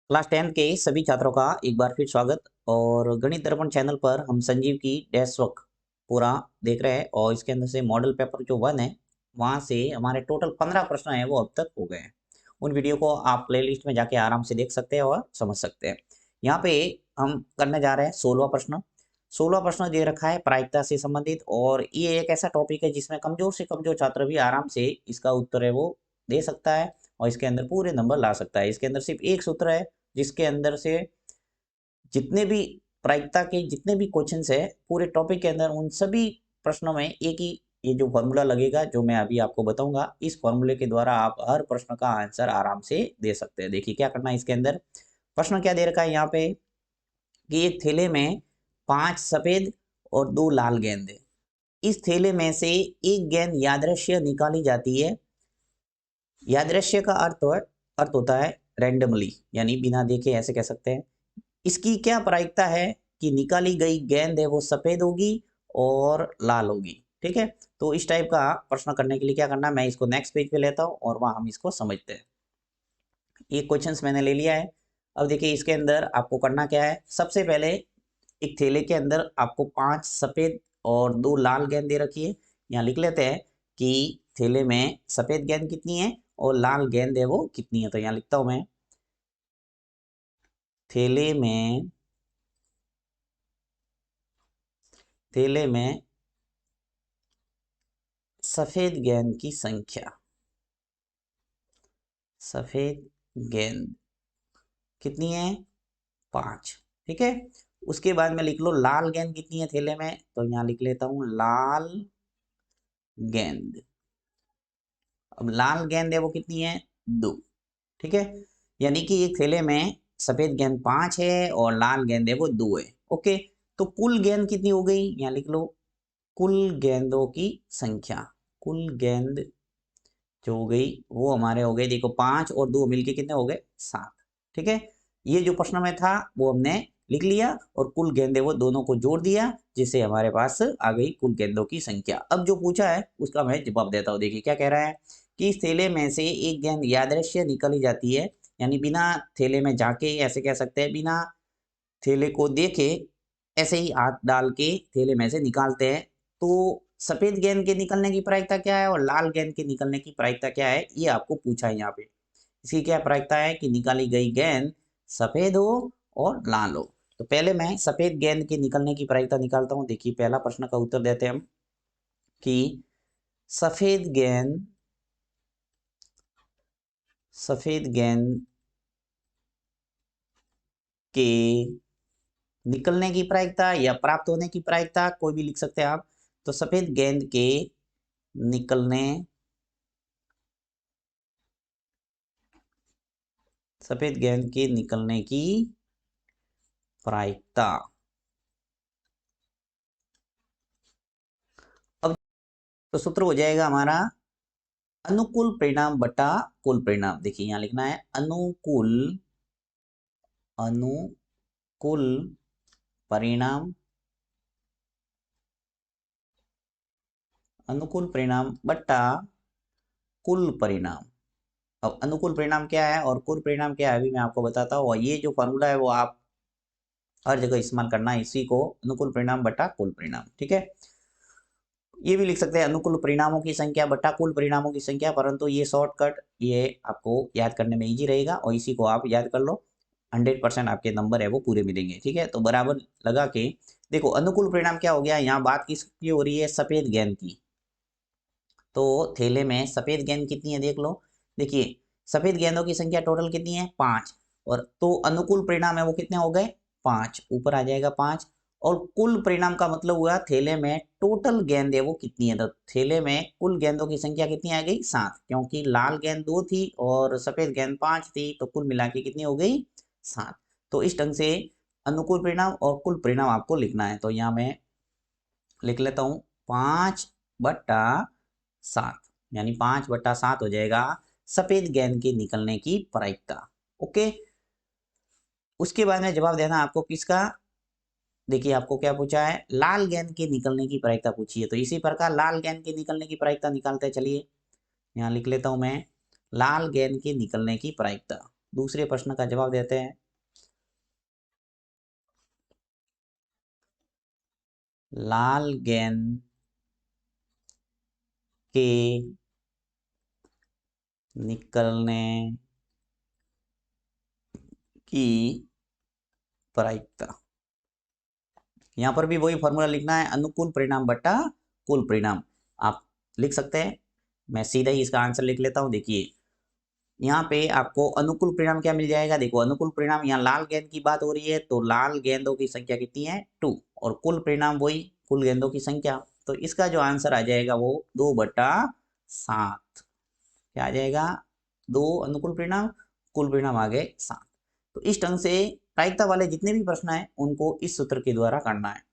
Class 10 के सभी छात्रों का एक बार फिर स्वागत। और गणित दर्पण चैनल पर हम संजीव की डेस्क वर्क पूरा देख रहे हैं और इसके अंदर से मॉडल पेपर जो 1 है वहाँ से हमारे टोटल 15 प्रश्न हैं वो अब तक हो गए हैं। उन वीडियो को आप प्लेलिस्ट में जाके आराम से देख सकते हैं और समझ सकते हैं। यहाँ पे हम करने जा रहे हैं 16वां प्रश्न। 16वां प्रश्न दे रखा है प्रायिकता से संबंधित, और ये एक ऐसा टॉपिक है जिसमें कमजोर से कमजोर छात्र भी आराम से इसका उत्तर है वो दे सकता है और इसके अंदर पूरे नंबर ला सकता है। इसके अंदर सिर्फ एक सूत्र है जिसके अंदर से जितने भी प्रायिकता के जितने भी क्वेश्चंस है पूरे टॉपिक के अंदर उन सभी प्रश्नों में एक ही ये जो फॉर्मूला लगेगा जो मैं अभी आपको बताऊंगा, इस फॉर्मूले के द्वारा आप हर प्रश्न का आंसर आराम से दे सकते हैं। देखिए क्या करना है इसके अंदर। प्रश्न क्या दे रखा है यहाँ पे कि एक थैले में 5 सफेद और 2 लाल गेंद है। इस थैले में से एक गेंद यादृश्य निकाली जाती है। यादृश्य का अर्थ होता है रैंडमली, यानी बिना देखे, ऐसे कह सकते हैं। इसकी क्या प्रायिकता है कि निकाली गई गेंद है वो सफेद होगी और लाल होगी। ठीक है, तो इस टाइप का प्रश्न करने के लिए क्या करना है, मैं इसको नेक्स्ट पेज पे लेता हूँ और वहां हम इसको समझते हैं। ये क्वेश्चंस मैंने ले लिया है। अब देखिए इसके अंदर आपको करना क्या है। सबसे पहले एक थैले के अंदर आपको 5 सफेद और 2 लाल गेंद दे रखी है। यहाँ लिख लेते हैं कि थैले में सफेद गेंद कितनी है और लाल गेंद है वो कितनी है। तो यहाँ लिखता हूं मैं, थैले में सफेद गेंद की संख्या, सफेद गेंद कितनी है, 5। ठीक है, उसके बाद में लिख लो लाल गेंद कितनी है थैले में। तो यहाँ लिख लेता हूं लाल गेंद। अब लाल गेंद है वो कितनी है, 2। ठीक है, यानी कि एक थैले में सफेद गेंद 5 है और लाल गेंद है वो 2 है। ओके, तो कुल गेंद कितनी हो गई, यहाँ लिख लो कुल गेंदों की संख्या। कुल गेंद जो हो गई वो हमारे हो गए, देखो 5 और 2 मिलके कितने हो गए, 7। ठीक है, ये जो प्रश्न में था वो हमने लिख लिया और कुल गेंदे वो दोनों को जोड़ दिया जिससे हमारे पास आ गई कुल गेंदों की संख्या। अब जो पूछा है उसका मैं जवाब देता हूँ। देखिए क्या कह रहा है कि इस थैले में से एक गेंद यादृश्य निकाली जाती है, यानी बिना थैले में जाके, ऐसे कह सकते हैं बिना थैले को देखे ऐसे ही हाथ डाल के थैले में से निकालते हैं। तो सफेद गेंद के निकलने की प्रायिकता क्या है और लाल गेंद के निकलने की प्रायिकता क्या है, ये आपको पूछा है यहाँ पे। इसकी क्या प्रायिकता है कि निकाली गई गेंद सफेद हो और लाल हो। तो पहले मैं सफेद गेंद के निकलने की प्रायिकता निकालता हूँ। देखिए पहला प्रश्न का उत्तर देते हैं हम कि सफेद गेंद के निकलने की प्रायिकता या प्राप्त होने की प्रायिकता, कोई भी लिख सकते हैं आप। तो सफेद गेंद के निकलने सफेद गेंद के निकलने की प्रायिकता, अब तो सूत्र हो जाएगा हमारा अनुकूल परिणाम बटा कुल परिणाम। देखिए यहाँ लिखना है अनुकूल परिणाम, अनुकूल परिणाम बटा कुल परिणाम। अब अनुकूल परिणाम क्या है और कुल परिणाम क्या है अभी मैं आपको बताता हूँ। और ये जो फॉर्मूला है वो आप हर जगह इस्तेमाल करना है, इसी को अनुकूल परिणाम बटा कुल परिणाम। ठीक है, ये भी लिख सकते हैं अनुकूल परिणामों की संख्या बटा कुल परिणामों की संख्या, परंतु ये शॉर्टकट ये आपको याद करने में इजी रहेगा और इसी को आप याद कर लो। 100% आपके नंबर है वो पूरे मिलेंगे। ठीक है, तो बराबर लगा के देखो अनुकूल परिणाम क्या हो गया, यहाँ बात किसकी हो रही है, सफेद गेंद की। तो थैले में सफेद गेंद कितनी है देख लो। देखिए सफेद गेंदों की संख्या टोटल कितनी है, 5। और तो अनुकूल परिणाम है वो कितने हो गए, 5, ऊपर आ जाएगा 5। और कुल परिणाम का मतलब हुआ थैले में टोटल गेंद है वो कितनी है। तो थैले में कुल गेंदों की संख्या कितनी आ गई, 7, क्योंकि लाल गेंद 2 थी और सफेद गेंद 5 थी, तो कुल मिला के कितनी हो गई, 7। तो इस ढंग से अनुकूल परिणाम और कुल परिणाम आपको लिखना है। तो यहाँ मैं लिख लेता हूँ 5/7, यानी 5/7 हो जाएगा सफेद गेंद के निकलने की प्रायिकता। ओके, उसके बाद में जवाब देना आपको किसका। देखिए आपको क्या पूछा है, लाल गेंद के निकलने की प्रायिकता पूछी है। तो इसी प्रकार लाल गेंद के निकलने की प्रायिकता निकालते चलिए। यहाँ लिख लेता हूं मैं लाल गेंद के निकलने की प्रायिकता। दूसरे प्रश्न का जवाब देते हैं। लाल गेंद के निकलने की प्रायिकता। यहाँ पर भी वही फॉर्मूला लिखना है, अनुकूल परिणाम बटा कुल परिणाम। आप लिख सकते हैं, मैं सीधा ही इसका आंसर लिख लेता हूँ। देखिए यहाँ पे आपको अनुकूल परिणाम क्या मिल जाएगा। देखो अनुकूल परिणाम, यहाँ लाल गेंद की बात हो रही है तो लाल गेंदों की संख्या कितनी है 2, और कुल परिणाम वही कुल गेंदों की संख्या। तो इसका जो आंसर आ जाएगा वो 2/7। क्या आ जाएगा, 2 अनुकूल परिणाम, कुल परिणाम आ गए 7। तो इस ढंग से प्रायिकता वाले जितने भी प्रश्न हैं उनको इस सूत्र के द्वारा करना है।